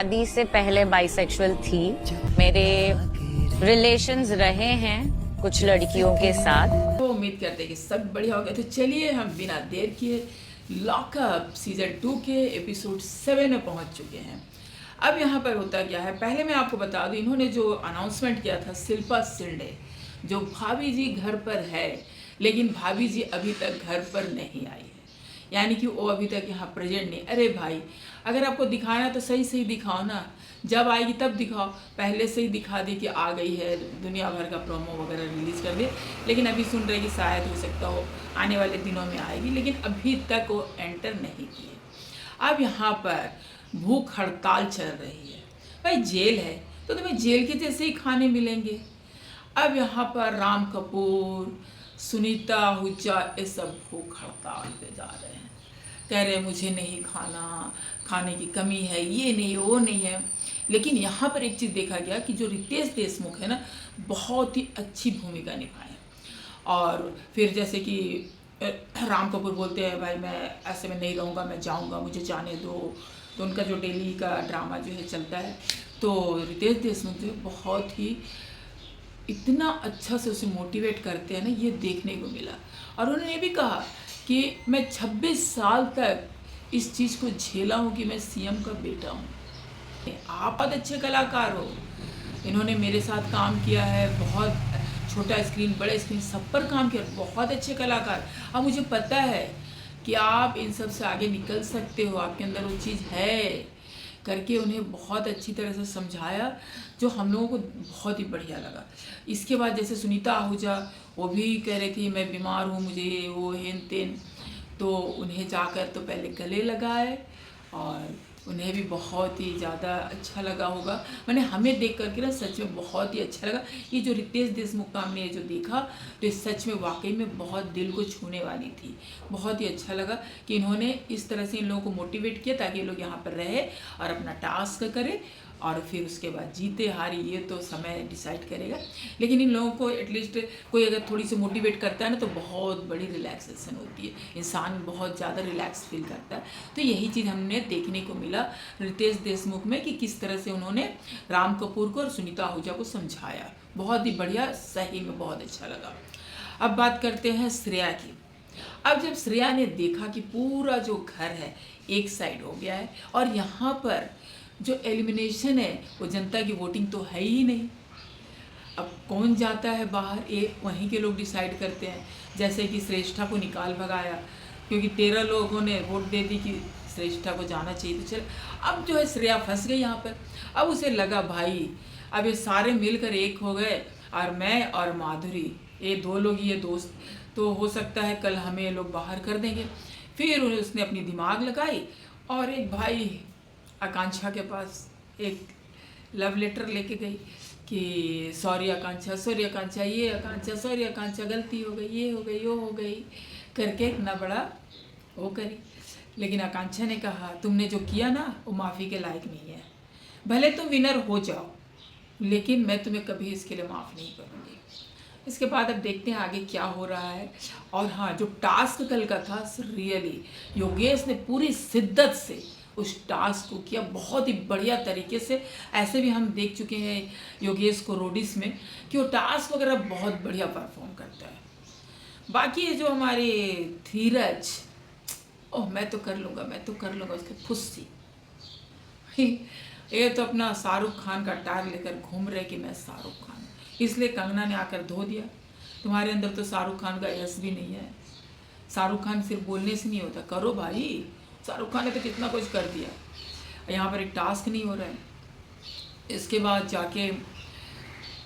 शादी से पहले बाइसेक्सुअल थी। मेरे रिलेशंस रहे हैं कुछ लड़कियों के साथ। तो उम्मीद करते हैं कि सब बढ़िया हो गया। तो चलिए हम बिना देर किए लॉकअप सीजन 2 के एपिसोड 7 में पहुंच चुके हैं। अब यहाँ पर होता क्या है, पहले मैं आपको बता दूं, इन्होंने जो अनाउंसमेंट किया था, शिल्पा शिंदे जो भाभी जी घर पर है, लेकिन भाभी जी अभी तक घर पर नहीं आई है, यानी कि वो अभी तक यहाँ प्रेजेंट नहीं। अरे भाई, अगर आपको दिखाना तो सही सही दिखाओ ना, जब आएगी तब दिखाओ। पहले से ही दिखा दी कि आ गई है, दुनिया भर का प्रोमो वगैरह रिलीज कर दे, लेकिन अभी सुन रहे कि शायद हो सकता हो आने वाले दिनों में आएगी, लेकिन अभी तक वो एंटर नहीं की है। अब यहाँ पर भूख हड़ताल चल रही है। भाई जेल है तो तुम्हें जेल के जैसे ही खाने मिलेंगे। अब यहाँ पर राम कपूर, सुनीता आहूजा, ये सब भूख हड़ताल पे जा रहे हैं। कह रहे हैं मुझे नहीं खाना, खाने की कमी है, ये नहीं वो नहीं है। लेकिन यहाँ पर एक चीज़ देखा गया कि जो रितेश देशमुख है ना, बहुत ही अच्छी भूमिका निभाए। और फिर जैसे कि राम कपूर बोलते हैं भाई मैं ऐसे में नहीं रहूँगा, मैं जाऊँगा, मुझे जाने दो। तो उनका जो डेली का ड्रामा जो है चलता है, तो रितेश देशमुख जो है बहुत ही इतना अच्छा से उसे मोटिवेट करते हैं ना, ये देखने को मिला। और उन्होंने ये भी कहा कि मैं 26 साल तक इस चीज़ को झेला हूँ कि मैं सीएम का बेटा हूँ। आप बहुत अच्छे कलाकार हो, इन्होंने मेरे साथ काम किया है, बहुत छोटा स्क्रीन बड़े स्क्रीन सब पर काम किया, बहुत अच्छे कलाकार। अब मुझे पता है कि आप इन सब से आगे निकल सकते हो, आपके अंदर वो चीज़ है, करके उन्हें बहुत अच्छी तरह से समझाया, जो हम लोगों को बहुत ही बढ़िया लगा। इसके बाद जैसे सुनीता आहूजा, वो भी कह रही थी मैं बीमार हूँ, मुझे वो हेन तेन, तो उन्हें जाकर तो पहले गले लगाए, और उन्हें भी बहुत ही ज़्यादा अच्छा लगा होगा। मैंने हमें देख करके ना सच में बहुत ही अच्छा लगा। ये जो रितेश देशमुख का हमने जो देखा, तो ये सच में वाकई में बहुत दिल को छूने वाली थी। बहुत ही अच्छा लगा कि इन्होंने इस तरह से इन लोगों को मोटिवेट किया ताकि ये लोग यहाँ पर रहे और अपना टास्क करें, और फिर उसके बाद जीते हारी ये तो समय डिसाइड करेगा। लेकिन इन लोगों को एटलीस्ट कोई अगर थोड़ी सी मोटिवेट करता है ना, तो बहुत बड़ी रिलैक्सेशन होती है, इंसान बहुत ज़्यादा रिलैक्स फील करता है। तो यही चीज़ हमने देखने को मिला रितेश देशमुख में, कि किस तरह से उन्होंने राम कपूर को और सुनीता आहूजा को समझाया। बहुत ही बढ़िया, सही में बहुत अच्छा लगा। अब बात करते हैं श्रेया की। अब जब श्रेया ने देखा कि पूरा जो घर है एक साइड हो गया है, और यहाँ पर जो एलिमिनेशन है वो जनता की वोटिंग तो है ही नहीं, अब कौन जाता है बाहर, ये वहीं के लोग डिसाइड करते हैं। जैसे कि श्रेष्ठा को निकाल भगाया, क्योंकि 13 लोगों ने वोट दे दी कि श्रेष्ठा को जाना चाहिए, तो चल अब जो है श्रेया फंस गई यहाँ पर। अब उसे लगा भाई अब ये सारे मिलकर एक हो गए, और मैं और माधुरी, ये 2 लोग ये दोस्त, तो हो सकता है कल हमें ये लोग बाहर कर देंगे। फिर उसने अपनी दिमाग लगाई और एक भाई आकांक्षा के पास एक लव लेटर लेके गई कि सॉरी आकांक्षा, सॉरी आकांक्षा, ये आकांक्षा, सॉरी आकांक्षा, गलती हो गई, ये हो गई, वो हो गई, करके इतना बड़ा वो करी। लेकिन आकांक्षा ने कहा तुमने जो किया ना वो माफ़ी के लायक नहीं है, भले तुम विनर हो जाओ, लेकिन मैं तुम्हें कभी इसके लिए माफ़ नहीं करूँगी। इसके बाद अब देखते हैं आगे क्या हो रहा है। और हाँ, जो टास्क कल का था, रियली योगेश ने पूरी शिद्दत से उस टास्क को किया, बहुत ही बढ़िया तरीके से। ऐसे भी हम देख चुके हैं योगेश को रोडिस में, कि वो टास्क वगैरह बहुत बढ़िया परफॉर्म करता है। बाकी ये जो हमारे धीरज, ओह मैं तो कर लूँगा, मैं तो कर लूँगा, उसके फुस्सी ये तो अपना शाहरुख खान का टैग लेकर घूम रहे कि मैं शाहरुख खान, इसलिए कंगना ने आकर धो दिया। तुम्हारे अंदर तो शाहरुख खान का यश भी नहीं है। शाहरुख खान सिर्फ बोलने से नहीं होता, करो भाई, शाहरुख खान ने तो कितना कुछ कर दिया। यहाँ पर एक टास्क नहीं हो रहा है। इसके बाद जाके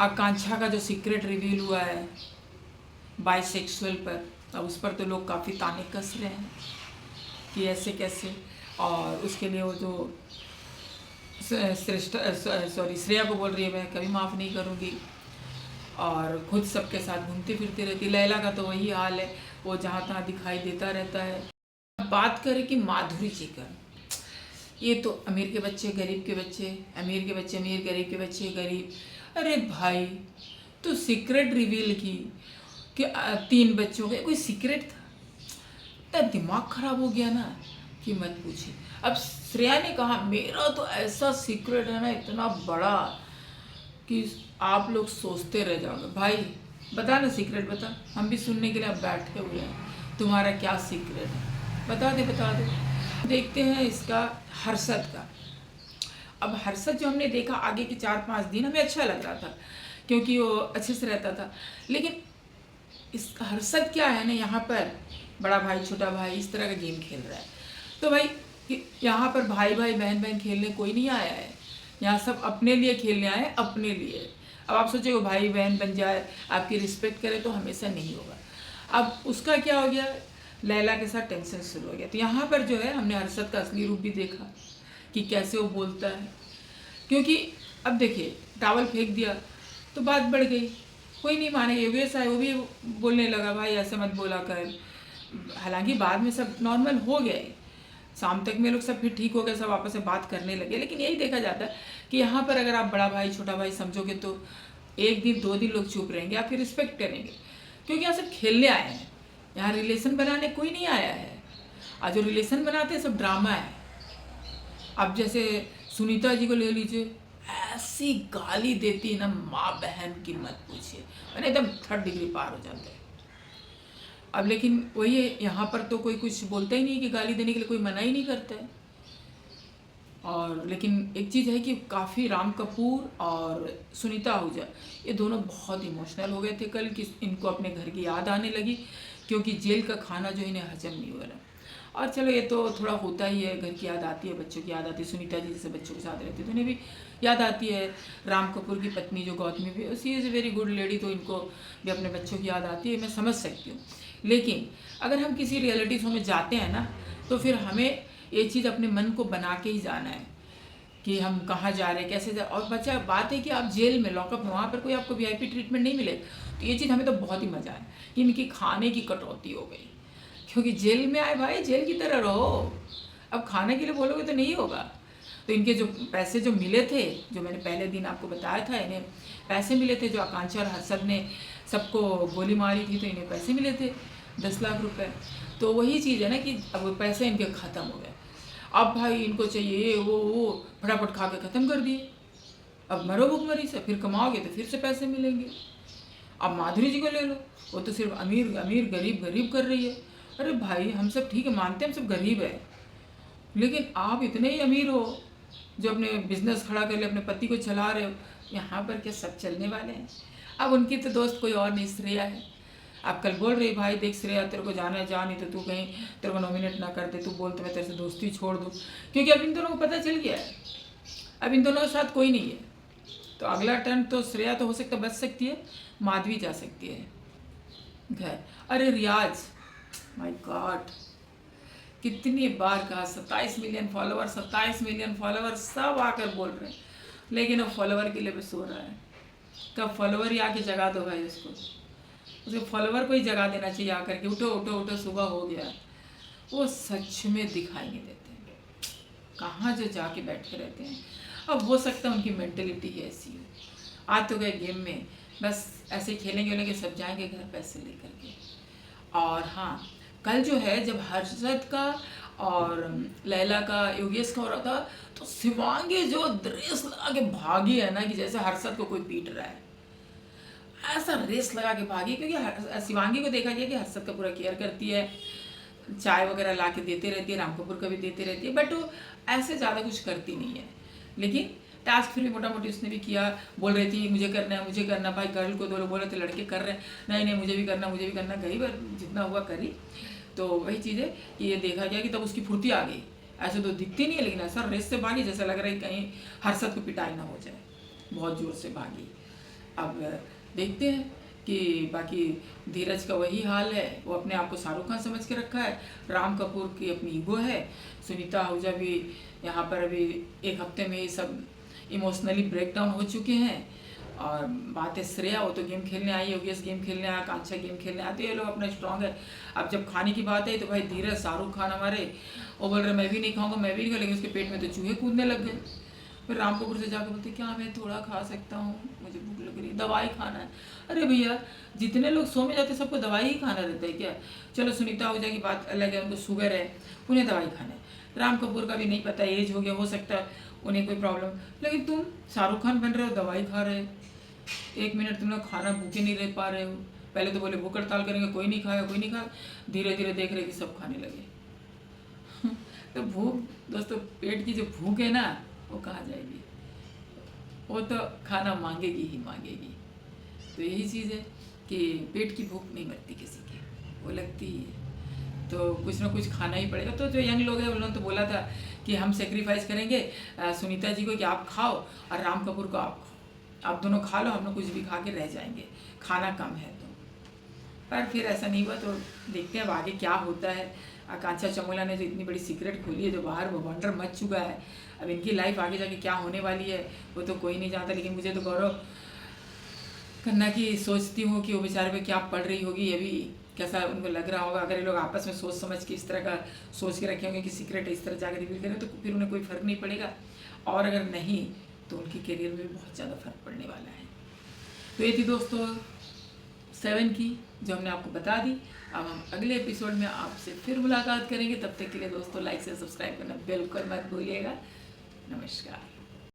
आकांक्षा का जो सीक्रेट रिवील हुआ है बाइसेक्सुअल पर, अब उस पर तो लोग काफ़ी ताने कस रहे हैं कि ऐसे कैसे, और उसके लिए वो जो श्रेया को बोल रही है मैं कभी माफ़ नहीं करूँगी, और खुद सबके साथ घूमती फिरती रहती। लैला का तो वही हाल है, वो जहाँ तहाँ दिखाई देता रहता है। बात करें कि माधुरी जी का, ये तो अमीर के बच्चे गरीब के बच्चे, अमीर के बच्चे अमीर, गरीब के बच्चे गरीब। अरे भाई तो सीक्रेट रिवील की कि 3 बच्चों का कोई सीक्रेट था, तो दिमाग खराब हो गया ना कि मत पूछिए। अब श्रेया ने कहा मेरा तो ऐसा सीक्रेट है ना इतना बड़ा कि आप लोग सोचते रह जाओगे। भाई बता ना सीक्रेट बता, हम भी सुनने के लिए अब बैठे हुए हैं, तुम्हारा क्या सीक्रेट है बता दे बता दे। देखते हैं इसका हर्षद का। अब हर्षद जो हमने देखा आगे के 4-5 दिन हमें अच्छा लग रहा था क्योंकि वो अच्छे से रहता था, लेकिन इस हर्षद क्या है ना, यहाँ पर बड़ा भाई छोटा भाई इस तरह का गेम खेल रहा है। तो भाई यहाँ पर भाई भाई बहन बहन खेलने कोई नहीं आया है, यहाँ सब अपने लिए खेलने आए हैं, अपने लिए। अब आप सोचे वो भाई बहन बन जाए आपकी रिस्पेक्ट करे, तो हमेशा नहीं होगा। अब उसका क्या हो गया, लैला के साथ टेंशन शुरू हो गया। तो यहाँ पर जो है हमने हर्षद का असली रूप भी देखा कि कैसे वो बोलता है, क्योंकि अब देखिए टावल फेंक दिया तो बात बढ़ गई, कोई नहीं मानेगा। योगेश आए वो भी बोलने लगा भाई ऐसे मत बोला कर। हालांकि बाद में सब नॉर्मल हो गए, शाम तक में लोग सब फिर ठीक हो गए, सब आपस में बात करने लगे। लेकिन यही देखा जाता है कि यहाँ पर अगर आप बड़ा भाई छोटा भाई समझोगे तो 1 दिन 2 दिन लोग चुप रहेंगे, आपकी रिस्पेक्ट करेंगे, क्योंकि यहाँ सब खेलने आए हैं, यहाँ रिलेशन बनाने कोई नहीं आया है। आज जो रिलेशन बनाते हैं सब ड्रामा है। अब जैसे सुनीता जी को ले लीजिए, ऐसी गाली देती है ना माँ बहन की मत पूछिए, मैंने एकदम 3rd डिग्री पार हो जाता है। अब लेकिन वही है, यहाँ पर तो कोई कुछ बोलता ही नहीं कि गाली देने के लिए कोई मना ही नहीं करता है। और लेकिन एक चीज़ है कि काफ़ी राम कपूर और सुनीता आहूजा ये दोनों बहुत इमोशनल हो गए थे कल, कि इनको अपने घर की याद आने लगी, क्योंकि जेल का खाना जो इन्हें हजम नहीं हो रहा। और चलो ये तो थोड़ा होता ही है, घर की याद आती है, बच्चों की याद आती है। सुनीता जी जैसे बच्चों के साथ रहती है तो उन्हें भी याद आती है। राम कपूर की पत्नी जो गौतमी भी, she is a very good lady, तो इनको भी अपने बच्चों की याद आती है, मैं समझ सकती हूँ। लेकिन अगर हम किसी रियलिटी शो में जाते हैं ना, तो फिर हमें ये चीज़ अपने मन को बना के ही जाना है कि हम कहाँ जा रहे हैं, कैसे जा। और बच्चा बात है कि आप जेल में लॉकअप में, वहाँ पर कोई आपको VIP ट्रीटमेंट नहीं मिलेगा। तो ये चीज़ हमें तो बहुत ही मज़ा आया कि इनकी खाने की कटौती हो गई, क्योंकि जेल में आए भाई जेल की तरह रहो, अब खाने के लिए बोलोगे तो नहीं होगा। तो इनके जो पैसे जो मिले थे, जो मैंने पहले दिन आपको बताया था, इन्हें पैसे मिले थे, जो आकांक्षा और हर्षद ने सबको गोली मारी थी तो इन्हें पैसे मिले थे 10 लाख रुपए। तो वही चीज़ है ना कि अब वो पैसे इनके ख़त्म हो गए। अब भाई इनको चाहिए वो फटाफट खा के ख़त्म कर दिए। अब मरो भुखमरी से, फिर कमाओगे तो फिर से पैसे मिलेंगे। अब माधुरी जी को ले लो, वो तो सिर्फ अमीर अमीर गरीब गरीब कर रही है। अरे भाई हम सब ठीक है, मानते हैं हम सब गरीब है, लेकिन आप इतने ही अमीर हो जो अपने बिजनेस खड़ा कर ले, अपने पति को चला रहे हो। यहाँ पर क्या सब चलने वाले हैं? अब उनकी तो दोस्त कोई और नहीं, श्रेया है। आप कल बोल रही भाई देख श्रेया तेरे को जाना है जा, नहीं तो तू कहीं तेरे को नॉमिनेट ना कर दे, तू बोल तो मैं तेरे से दोस्ती छोड़ दूँ, क्योंकि अब इन दोनों को पता चल गया है, अब इन दोनों के साथ कोई नहीं है। तो अगला टर्न तो श्रेया तो हो सकता बच सकती है, माधवी जा सकती है घर। अरे रियाज, माय गॉड, कितनी बार कहा 27 मिलियन फॉलोवर 27 मिलियन फॉलोवर, सब आकर बोल रहे हैं, लेकिन अब फॉलोवर के लिए भी सो रहा है। कब फॉलोवर ही आके जगा दो भाई उसको, उसके फॉलोवर को ही जगा देना चाहिए आकर के, उठो उठो उठो सुबह हो गया। वो सच में दिखाई नहीं देते, कहाँ जो जाके बैठे रहते हैं। अब हो सकता है उनकी मेंटेलिटी ही ऐसी हो, आज तो गए गेम में बस ऐसे खेलेंगे सब जाएंगे घर पैसे लेकर के। और हाँ, कल जो है जब हर्षद का और लैला का योगेश का हो रहा था, तो शिवांगी जो ड्रेस लगा के भागी है ना, कि जैसे हर्षद को कोई पीट रहा है, ऐसा रेस लगा के भागी। क्योंकि शिवांगी को देखा गया कि हर्षद का पूरा केयर करती है, चाय वगैरह ला के देते रहती है, राम कपूर का भी देते रहती है, बट वो ऐसे ज़्यादा कुछ करती नहीं है। लेकिन टास्क फिर भी मोटा मोटी उसने भी किया, बोल रही थी मुझे करना है मुझे करना। भाई गर्ल को 2 लोग बोल रहे थे लड़के कर रहे हैं, नहीं नहीं मुझे भी करना मुझे भी करना, कई बार जितना हुआ करी। तो वही चीज़ है कि ये देखा गया कि तब उसकी फुर्ती आ गई, ऐसे तो दिखती नहीं है, लेकिन ऐसा रेस से भागी जैसा लग रहा है कहीं हर्षद को पिटाई ना हो जाए, बहुत ज़ोर से भागी। अब देखते हैं कि बाकी धीरज का वही हाल है, वो अपने आप को शाहरुख खान समझ के रखा है, राम कपूर की अपनी ईगो है, सुनीता आहूजा भी यहाँ पर अभी 1 हफ्ते में ही सब इमोशनली ब्रेक डाउन हो चुके हैं। और बात है श्रेया, वो तो गेम खेलने आई, योगेश गेम खेलने आया, कांक्षा गेम खेलने आते, ये लोग अपना स्ट्रांग है। अब जब खाने की बात है तो भाई धीरज शाहरुख खान हमारे, वो बोल रहे मैं भी नहीं खाऊंगा मैं भी नहीं, लेकिन उसके पेट में तो चूहे कूदने लग गए। फिर राम कपूर से जाकर बोलते क्या मैं थोड़ा खा सकता हूँ, मुझे भूख लग रही, दवाई खाना है। अरे भैया जितने लोग सो में जाते सबको दवाई ही खाना रहता है क्या? चलो सुनीता आहूजा की बात अलग है, उनको शुगर है, उन्हें दवाई खाना है, राम कपूर का भी नहीं पता, एज हो गया, हो सकता है उन्हें कोई प्रॉब्लम, लेकिन तुम शाहरुख खान बन रहे हो, दवाई खा रहे हो, 1 मिनट तुम लोग खाना भूखे नहीं रह पा रहे हो। पहले तो बोले भूख हड़ताल करेंगे, कोई नहीं खाया, कोई नहीं खाया, धीरे धीरे देख रहे कि सब खाने लगे। तो भूख दोस्तों, पेट की जो भूख है ना, वो कहाँ जाएगी, वो तो खाना मांगेगी ही मांगेगी। तो यही चीज़ है कि पेट की भूख नहीं मरती किसी की, वो लगती ही है, तो कुछ ना कुछ खाना ही पड़ेगा। तो जो यंग लोग हैं उन्होंने तो बोला था कि हम सेक्रीफाइस करेंगे सुनीता जी को कि आप खाओ और राम कपूर को आप खाओ, आप दोनों खा लो, हम लोग कुछ भी खा के रह जाएंगे, खाना कम है तो। पर फिर ऐसा नहीं हुआ, तो देखते हैं अब आगे क्या होता है। आकांक्षा चमोला ने जो इतनी बड़ी सीक्रेट खोली है, जो बाहर वंडर मच चुका है, अब इनकी लाइफ आगे जाके क्या होने वाली है वो तो कोई नहीं जानता। लेकिन मुझे तो गौरव खन्ना की सोचती हूँ कि वो बेचारे पे क्या पड़ रही होगी, अभी कैसा उनको लग रहा होगा। अगर ये लोग आपस में सोच समझ के इस तरह का सोच के रखे होंगे कि सीक्रेट इस तरह जाकर रिवील करें, तो फिर उन्हें कोई फ़र्क नहीं पड़ेगा, और अगर नहीं तो उनकी करियर में भी बहुत ज़्यादा फर्क पड़ने वाला है। तो ये थी दोस्तों 7 की जो हमने आपको बता दी। अब हम अगले एपिसोड में आपसे फिर मुलाकात करेंगे, तब तक के लिए दोस्तों लाइक से सब्सक्राइब करना बिल्कुल मत भूलिएगा। नमस्कार।